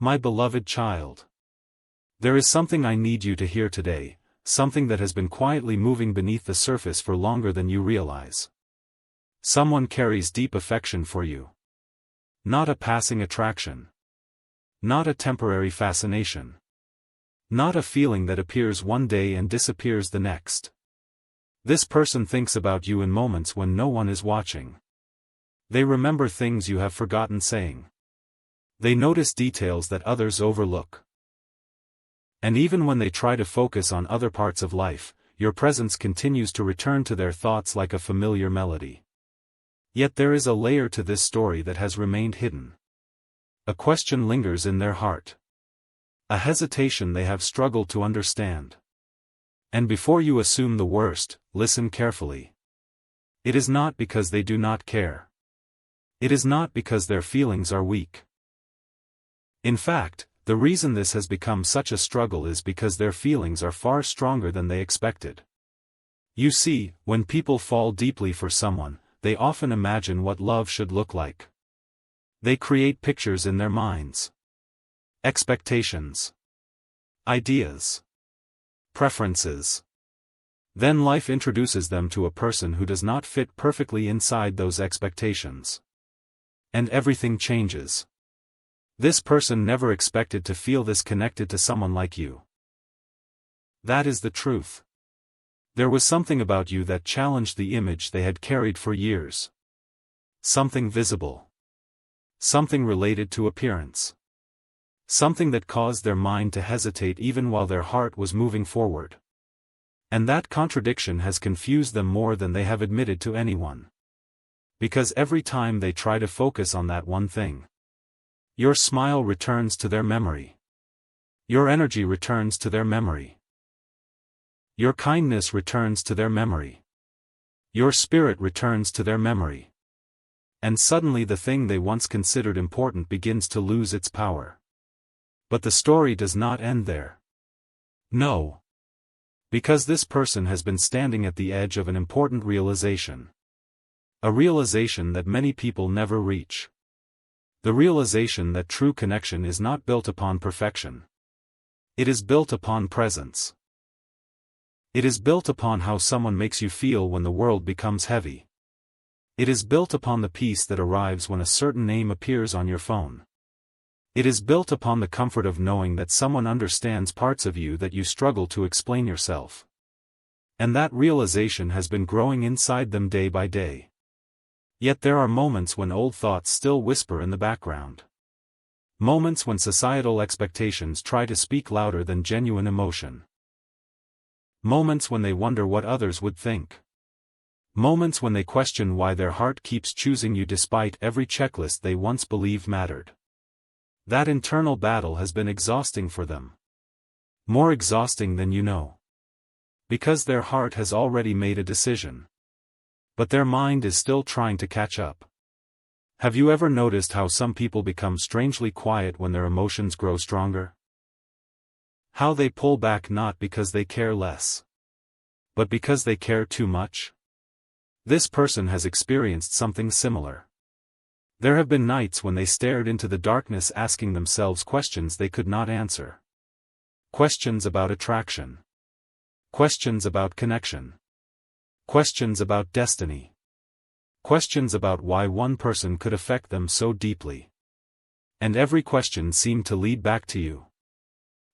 My beloved child. There is something I need you to hear today, something that has been quietly moving beneath the surface for longer than you realize. Someone carries deep affection for you. Not a passing attraction. Not a temporary fascination. Not a feeling that appears one day and disappears the next. This person thinks about you in moments when no one is watching. They remember things you have forgotten saying. They notice details that others overlook. And even when they try to focus on other parts of life, your presence continues to return to their thoughts like a familiar melody. Yet there is a layer to this story that has remained hidden. A question lingers in their heart. A hesitation they have struggled to understand. And before you assume the worst, listen carefully. It is not because they do not care. It is not because their feelings are weak. In fact, the reason this has become such a struggle is because their feelings are far stronger than they expected. You see, when people fall deeply for someone, they often imagine what love should look like. They create pictures in their minds. Expectations. Ideas. Preferences. Then life introduces them to a person who does not fit perfectly inside those expectations. And everything changes. This person never expected to feel this connected to someone like you. That is the truth. There was something about you that challenged the image they had carried for years. Something visible. Something related to appearance. Something that caused their mind to hesitate even while their heart was moving forward. And that contradiction has confused them more than they have admitted to anyone. Because every time they try to focus on that one thing, your smile returns to their memory. Your energy returns to their memory. Your kindness returns to their memory. Your spirit returns to their memory. And suddenly the thing they once considered important begins to lose its power. But the story does not end there. No. Because this person has been standing at the edge of an important realization. A realization that many people never reach. The realization that true connection is not built upon perfection. It is built upon presence. It is built upon how someone makes you feel when the world becomes heavy. It is built upon the peace that arrives when a certain name appears on your phone. It is built upon the comfort of knowing that someone understands parts of you that you struggle to explain yourself. And that realization has been growing inside them day by day. Yet there are moments when old thoughts still whisper in the background. Moments when societal expectations try to speak louder than genuine emotion. Moments when they wonder what others would think. Moments when they question why their heart keeps choosing you despite every checklist they once believed mattered. That internal battle has been exhausting for them. More exhausting than you know. Because their heart has already made a decision. But their mind is still trying to catch up. Have you ever noticed how some people become strangely quiet when their emotions grow stronger? How they pull back not because they care less, but because they care too much? This person has experienced something similar. There have been nights when they stared into the darkness asking themselves questions they could not answer. Questions about attraction. Questions about connection. Questions about destiny. Questions about why one person could affect them so deeply. And every question seemed to lead back to you.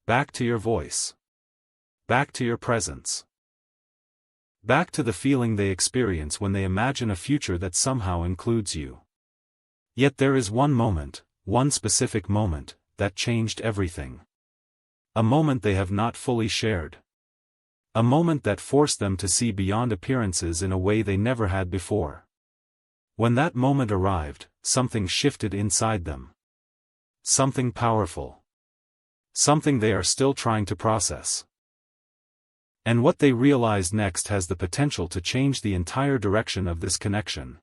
Back to your voice. Back to your presence. Back to the feeling they experience when they imagine a future that somehow includes you. Yet there is one moment, one specific moment, that changed everything. A moment they have not fully shared. A moment that forced them to see beyond appearances in a way they never had before. When that moment arrived, something shifted inside them. Something powerful. Something they are still trying to process. And what they realized next has the potential to change the entire direction of this connection.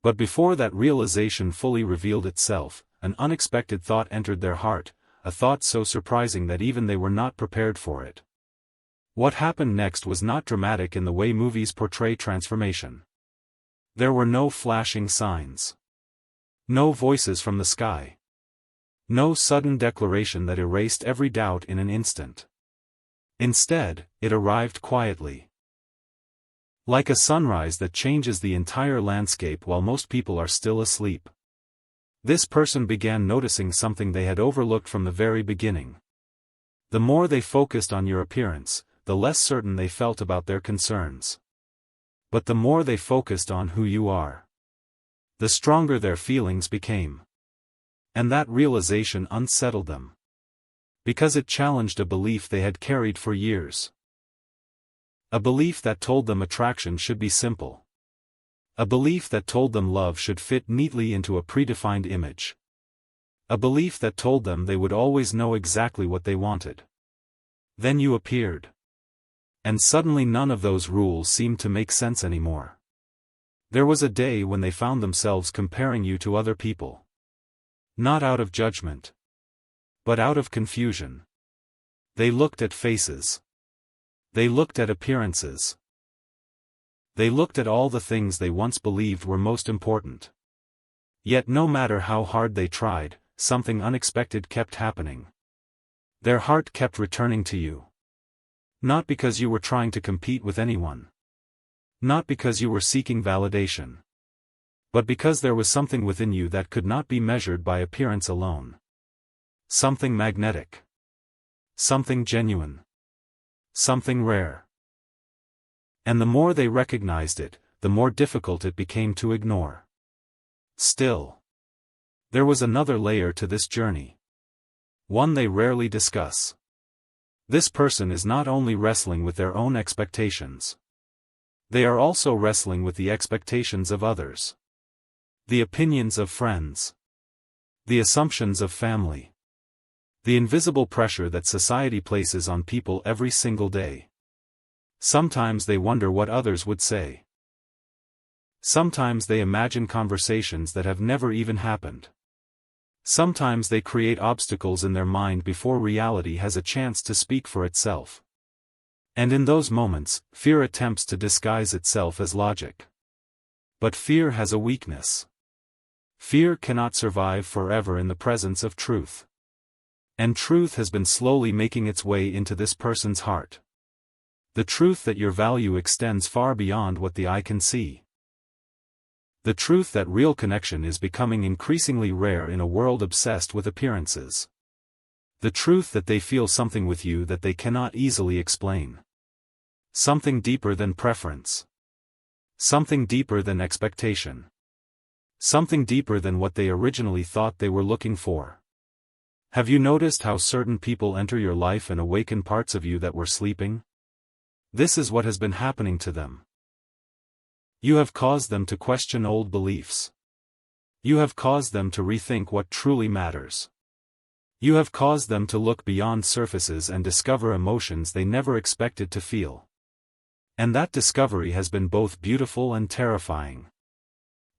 But before that realization fully revealed itself, an unexpected thought entered their heart, a thought so surprising that even they were not prepared for it. What happened next was not dramatic in the way movies portray transformation. There were no flashing signs. No voices from the sky. No sudden declaration that erased every doubt in an instant. Instead, it arrived quietly. Like a sunrise that changes the entire landscape while most people are still asleep. This person began noticing something they had overlooked from the very beginning. The more they focused on your appearance, the less certain they felt about their concerns. But the more they focused on who you are, the stronger their feelings became. And that realization unsettled them. Because it challenged a belief they had carried for years. A belief that told them attraction should be simple. A belief that told them love should fit neatly into a predefined image. A belief that told them they would always know exactly what they wanted. Then you appeared. And suddenly none of those rules seemed to make sense anymore. There was a day when they found themselves comparing you to other people. Not out of judgment, but out of confusion. They looked at faces. They looked at appearances. They looked at all the things they once believed were most important. Yet no matter how hard they tried, something unexpected kept happening. Their heart kept returning to you. Not because you were trying to compete with anyone. Not because you were seeking validation. But because there was something within you that could not be measured by appearance alone. Something magnetic. Something genuine. Something rare. And the more they recognized it, the more difficult it became to ignore. Still, there was another layer to this journey. One they rarely discuss. This person is not only wrestling with their own expectations. They are also wrestling with the expectations of others. The opinions of friends. The assumptions of family. The invisible pressure that society places on people every single day. Sometimes they wonder what others would say. Sometimes they imagine conversations that have never even happened. Sometimes they create obstacles in their mind before reality has a chance to speak for itself. And in those moments, fear attempts to disguise itself as logic. But fear has a weakness. Fear cannot survive forever in the presence of truth. And truth has been slowly making its way into this person's heart. The truth that your value extends far beyond what the eye can see. The truth that real connection is becoming increasingly rare in a world obsessed with appearances. The truth that they feel something with you that they cannot easily explain. Something deeper than preference. Something deeper than expectation. Something deeper than what they originally thought they were looking for. Have you noticed how certain people enter your life and awaken parts of you that were sleeping? This is what has been happening to them. You have caused them to question old beliefs. You have caused them to rethink what truly matters. You have caused them to look beyond surfaces and discover emotions they never expected to feel. And that discovery has been both beautiful and terrifying.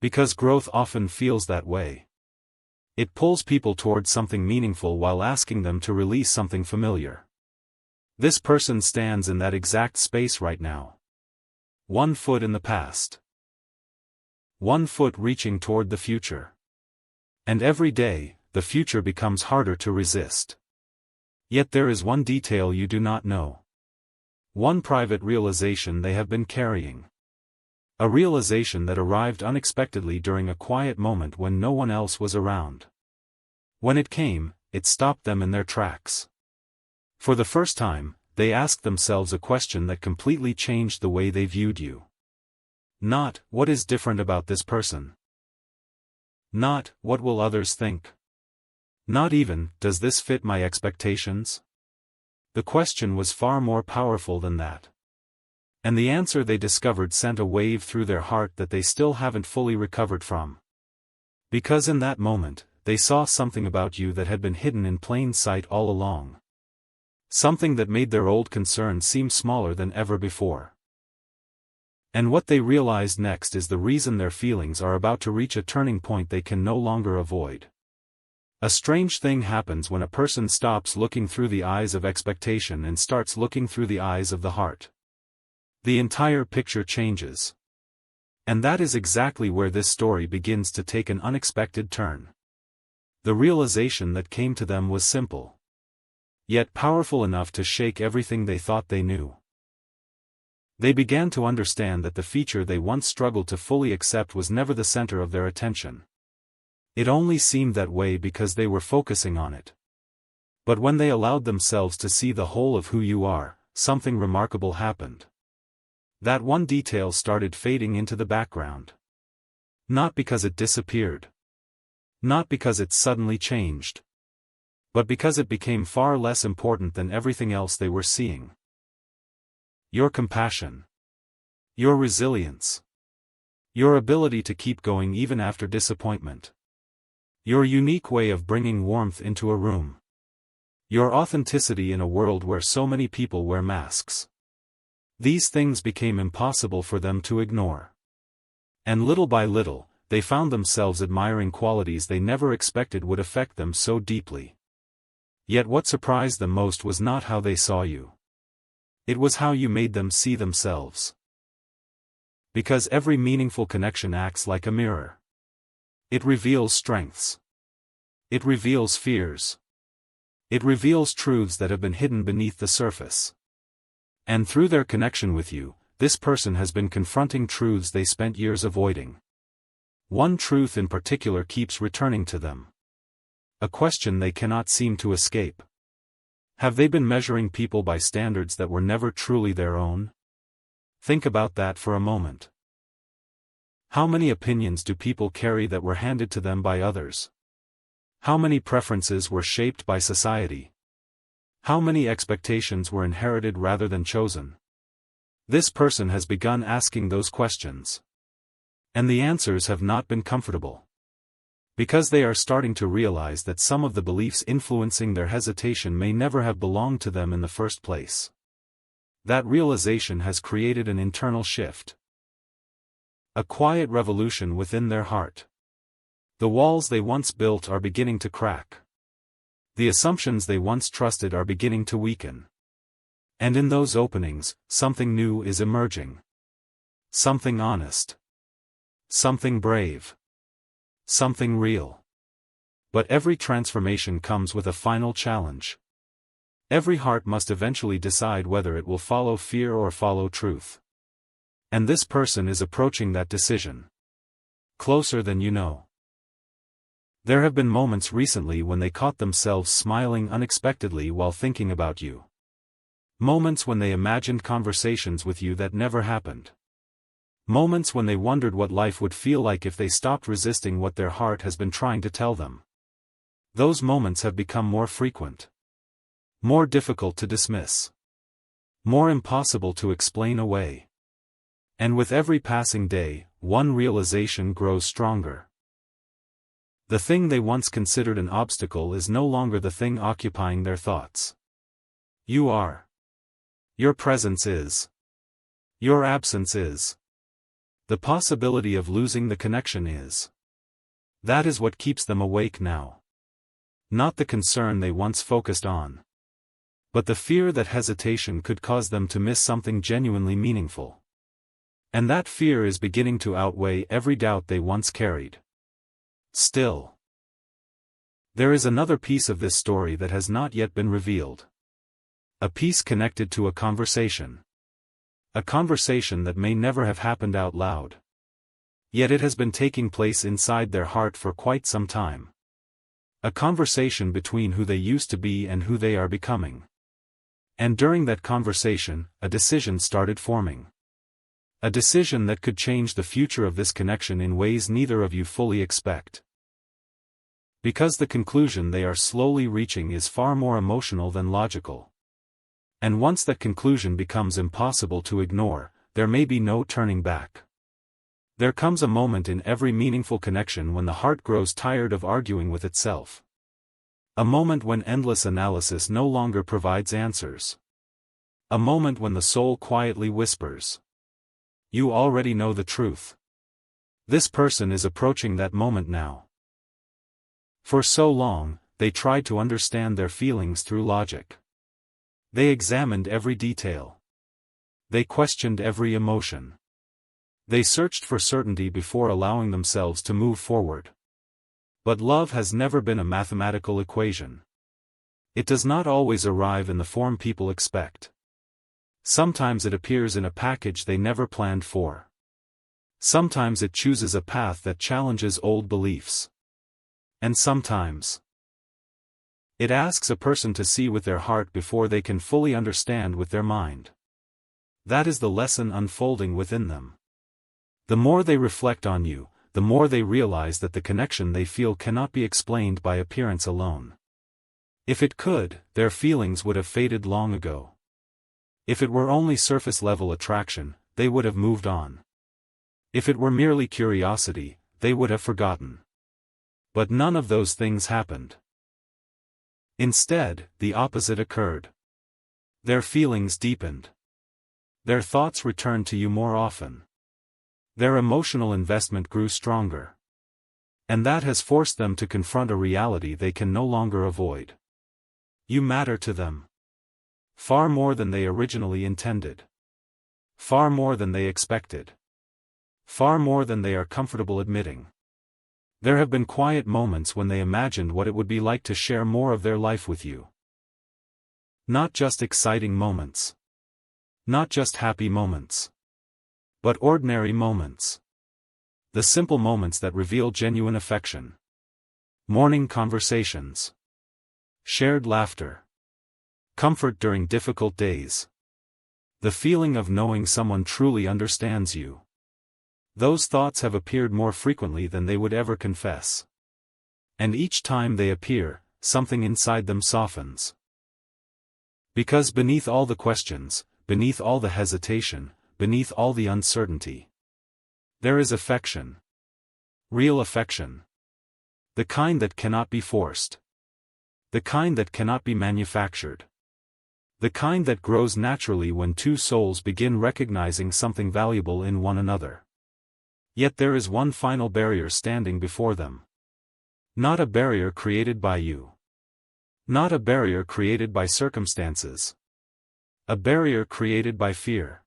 Because growth often feels that way. It pulls people towards something meaningful while asking them to release something familiar. This person stands in that exact space right now. 1 foot in the past. 1 foot reaching toward the future. And every day, the future becomes harder to resist. Yet there is one detail you do not know. One private realization they have been carrying. A realization that arrived unexpectedly during a quiet moment when no one else was around. When it came, it stopped them in their tracks. For the first time, they asked themselves a question that completely changed the way they viewed you. Not, what is different about this person? Not, what will others think? Not even, does this fit my expectations? The question was far more powerful than that. And the answer they discovered sent a wave through their heart that they still haven't fully recovered from. Because in that moment, they saw something about you that had been hidden in plain sight all along. Something that made their old concerns seem smaller than ever before. And what they realized next is the reason their feelings are about to reach a turning point they can no longer avoid. A strange thing happens when a person stops looking through the eyes of expectation and starts looking through the eyes of the heart. The entire picture changes. And that is exactly where this story begins to take an unexpected turn. The realization that came to them was simple, yet powerful enough to shake everything they thought they knew. They began to understand that the feature they once struggled to fully accept was never the center of their attention. It only seemed that way because they were focusing on it. But when they allowed themselves to see the whole of who you are, something remarkable happened. That one detail started fading into the background. Not because it disappeared. Not because it suddenly changed. But because it became far less important than everything else they were seeing. Your compassion. Your resilience. Your ability to keep going even after disappointment. Your unique way of bringing warmth into a room. Your authenticity in a world where so many people wear masks. These things became impossible for them to ignore. And little by little, they found themselves admiring qualities they never expected would affect them so deeply. Yet what surprised them most was not how they saw you. It was how you made them see themselves. Because every meaningful connection acts like a mirror. It reveals strengths. It reveals fears. It reveals truths that have been hidden beneath the surface. And through their connection with you, this person has been confronting truths they spent years avoiding. One truth in particular keeps returning to them. A question they cannot seem to escape. Have they been measuring people by standards that were never truly their own? Think about that for a moment. How many opinions do people carry that were handed to them by others? How many preferences were shaped by society? How many expectations were inherited rather than chosen? This person has begun asking those questions. And the answers have not been comfortable. Because they are starting to realize that some of the beliefs influencing their hesitation may never have belonged to them in the first place. That realization has created an internal shift. A quiet revolution within their heart. The walls they once built are beginning to crack. The assumptions they once trusted are beginning to weaken. And in those openings, something new is emerging. Something honest. Something brave. Something real. But every transformation comes with a final challenge. Every heart must eventually decide whether it will follow fear or follow truth. And this person is approaching that decision. Closer than you know. There have been moments recently when they caught themselves smiling unexpectedly while thinking about you. Moments when they imagined conversations with you that never happened. Moments when they wondered what life would feel like if they stopped resisting what their heart has been trying to tell them. Those moments have become more frequent. More difficult to dismiss. More impossible to explain away. And with every passing day, one realization grows stronger. The thing they once considered an obstacle is no longer the thing occupying their thoughts. You are. Your presence is. Your absence is. The possibility of losing the connection is. That is what keeps them awake now. Not the concern they once focused on. But the fear that hesitation could cause them to miss something genuinely meaningful. And that fear is beginning to outweigh every doubt they once carried. Still, there is another piece of this story that has not yet been revealed. A piece connected to a conversation. A conversation that may never have happened out loud. Yet it has been taking place inside their heart for quite some time. A conversation between who they used to be and who they are becoming. And during that conversation, a decision started forming. A decision that could change the future of this connection in ways neither of you fully expect. Because the conclusion they are slowly reaching is far more emotional than logical. And once that conclusion becomes impossible to ignore, there may be no turning back. There comes a moment in every meaningful connection when the heart grows tired of arguing with itself. A moment when endless analysis no longer provides answers. A moment when the soul quietly whispers. You already know the truth. This person is approaching that moment now. For so long, they tried to understand their feelings through logic. They examined every detail. They questioned every emotion. They searched for certainty before allowing themselves to move forward. But love has never been a mathematical equation. It does not always arrive in the form people expect. Sometimes it appears in a package they never planned for. Sometimes it chooses a path that challenges old beliefs. And sometimes it asks a person to see with their heart before they can fully understand with their mind. That is the lesson unfolding within them. The more they reflect on you, the more they realize that the connection they feel cannot be explained by appearance alone. If it could, their feelings would have faded long ago. If it were only surface-level attraction, they would have moved on. If it were merely curiosity, they would have forgotten. But none of those things happened. Instead, the opposite occurred. Their feelings deepened. Their thoughts returned to you more often. Their emotional investment grew stronger. And that has forced them to confront a reality they can no longer avoid. You matter to them. Far more than they originally intended. Far more than they expected. Far more than they are comfortable admitting. There have been quiet moments when they imagined what it would be like to share more of their life with you. Not just exciting moments. Not just happy moments. But ordinary moments. The simple moments that reveal genuine affection. Morning conversations. Shared laughter. Comfort during difficult days. The feeling of knowing someone truly understands you. Those thoughts have appeared more frequently than they would ever confess. And each time they appear, something inside them softens. Because beneath all the questions, beneath all the hesitation, beneath all the uncertainty, there is affection. Real affection. The kind that cannot be forced. The kind that cannot be manufactured. The kind that grows naturally when two souls begin recognizing something valuable in one another. Yet there is one final barrier standing before them. Not a barrier created by you. Not a barrier created by circumstances. A barrier created by fear.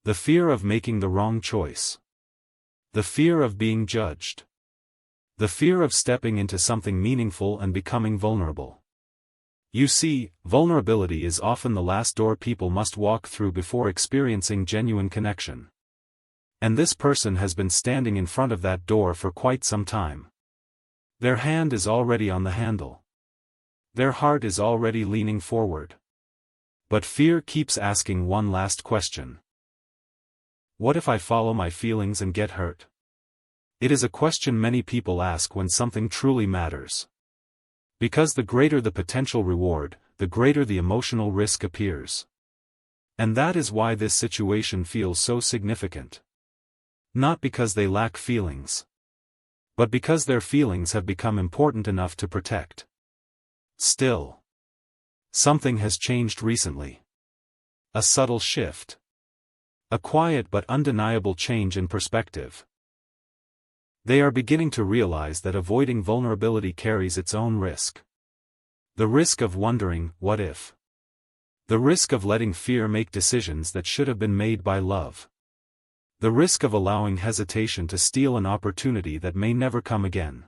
The fear of making the wrong choice. The fear of being judged. The fear of stepping into something meaningful and becoming vulnerable. You see, vulnerability is often the last door people must walk through before experiencing genuine connection. And this person has been standing in front of that door for quite some time. Their hand is already on the handle. Their heart is already leaning forward. But fear keeps asking one last question. What if I follow my feelings and get hurt? It is a question many people ask when something truly matters. Because the greater the potential reward, the greater the emotional risk appears. And that is why this situation feels so significant. Not because they lack feelings. But because their feelings have become important enough to protect. Still. Something has changed recently. A subtle shift. A quiet but undeniable change in perspective. They are beginning to realize that avoiding vulnerability carries its own risk. The risk of wondering, what if? The risk of letting fear make decisions that should have been made by love. The risk of allowing hesitation to steal an opportunity that may never come again.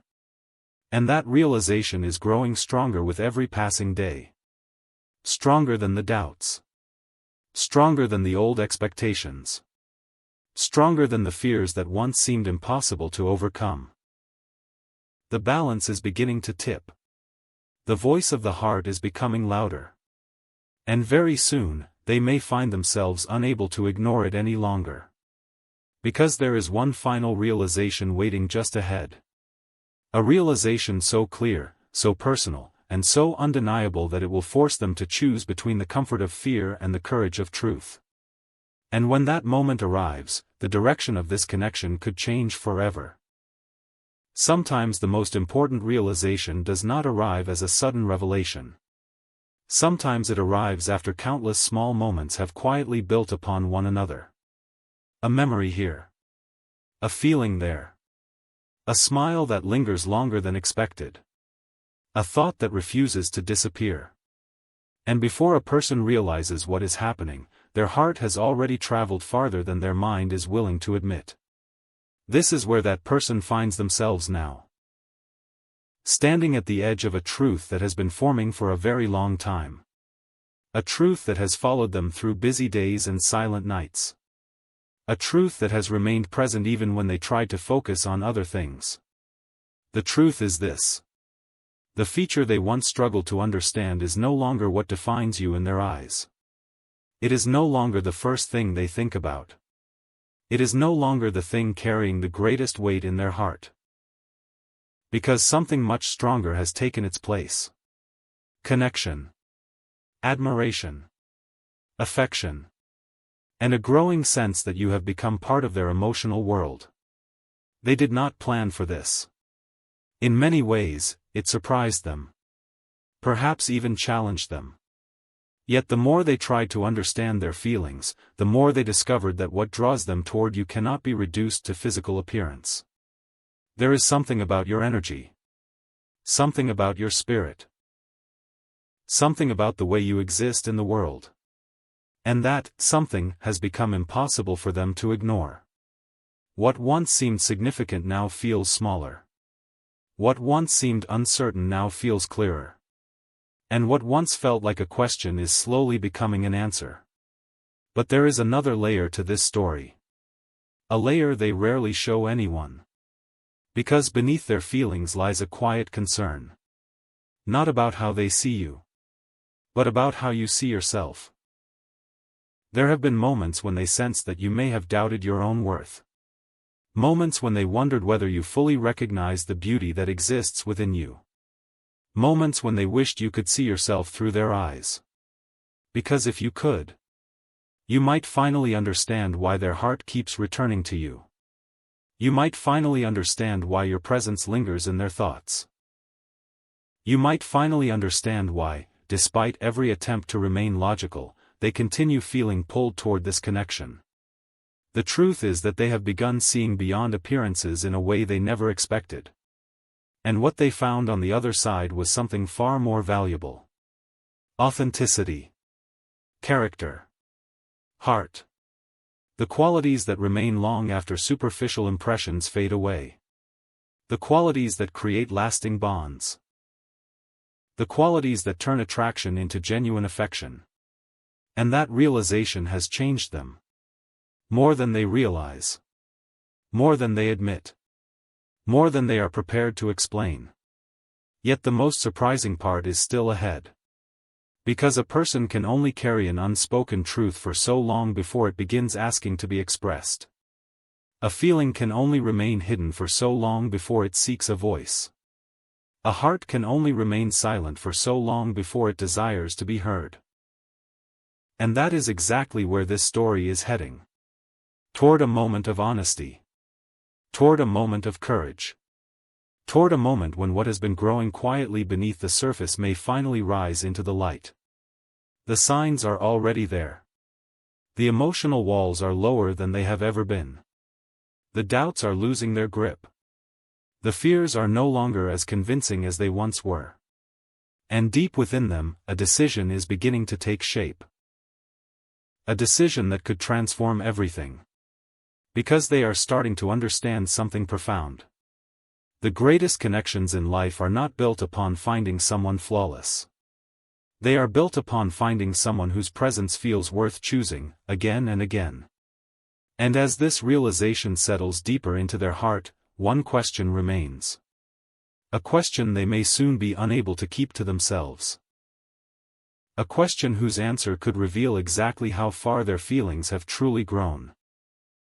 And that realization is growing stronger with every passing day. Stronger than the doubts. Stronger than the old expectations. Stronger than the fears that once seemed impossible to overcome. The balance is beginning to tip. The voice of the heart is becoming louder. And very soon, they may find themselves unable to ignore it any longer. Because there is one final realization waiting just ahead. A realization so clear, so personal, and so undeniable that it will force them to choose between the comfort of fear and the courage of truth. And when that moment arrives, the direction of this connection could change forever. Sometimes the most important realization does not arrive as a sudden revelation. Sometimes it arrives after countless small moments have quietly built upon one another. A memory here. A feeling there. A smile that lingers longer than expected. A thought that refuses to disappear. And before a person realizes what is happening, their heart has already traveled farther than their mind is willing to admit. This is where that person finds themselves now. Standing at the edge of a truth that has been forming for a very long time. A truth that has followed them through busy days and silent nights. A truth that has remained present even when they tried to focus on other things. The truth is this. The feature they once struggled to understand is no longer what defines you in their eyes. It is no longer the first thing they think about. It is no longer the thing carrying the greatest weight in their heart. Because something much stronger has taken its place. Connection. Admiration. Affection. And a growing sense that you have become part of their emotional world. They did not plan for this. In many ways, it surprised them. Perhaps even challenged them. Yet the more they tried to understand their feelings, the more they discovered that what draws them toward you cannot be reduced to physical appearance. There is something about your energy. Something about your spirit. Something about the way you exist in the world. And that something has become impossible for them to ignore. What once seemed significant now feels smaller. What once seemed uncertain now feels clearer. And what once felt like a question is slowly becoming an answer. But there is another layer to this story. A layer they rarely show anyone. Because beneath their feelings lies a quiet concern. Not about how they see you. But about how you see yourself. There have been moments when they sensed that you may have doubted your own worth. Moments when they wondered whether you fully recognized the beauty that exists within you. Moments when they wished you could see yourself through their eyes. Because if you could, you might finally understand why their heart keeps returning to you. You might finally understand why your presence lingers in their thoughts. You might finally understand why, despite every attempt to remain logical, they continue feeling pulled toward this connection. The truth is that they have begun seeing beyond appearances in a way they never expected. And what they found on the other side was something far more valuable. Authenticity. Character. Heart. The qualities that remain long after superficial impressions fade away. The qualities that create lasting bonds. The qualities that turn attraction into genuine affection. And that realization has changed them. More than they realize. More than they admit. More than they are prepared to explain. Yet the most surprising part is still ahead. Because a person can only carry an unspoken truth for so long before it begins asking to be expressed. A feeling can only remain hidden for so long before it seeks a voice. A heart can only remain silent for so long before it desires to be heard. And that is exactly where this story is heading. Toward a moment of honesty. Toward a moment of courage. Toward a moment when what has been growing quietly beneath the surface may finally rise into the light. The signs are already there. The emotional walls are lower than they have ever been. The doubts are losing their grip. The fears are no longer as convincing as they once were. And deep within them, a decision is beginning to take shape. A decision that could transform everything. Because they are starting to understand something profound. The greatest connections in life are not built upon finding someone flawless. They are built upon finding someone whose presence feels worth choosing, again and again. And as this realization settles deeper into their heart, one question remains. A question they may soon be unable to keep to themselves. A question whose answer could reveal exactly how far their feelings have truly grown.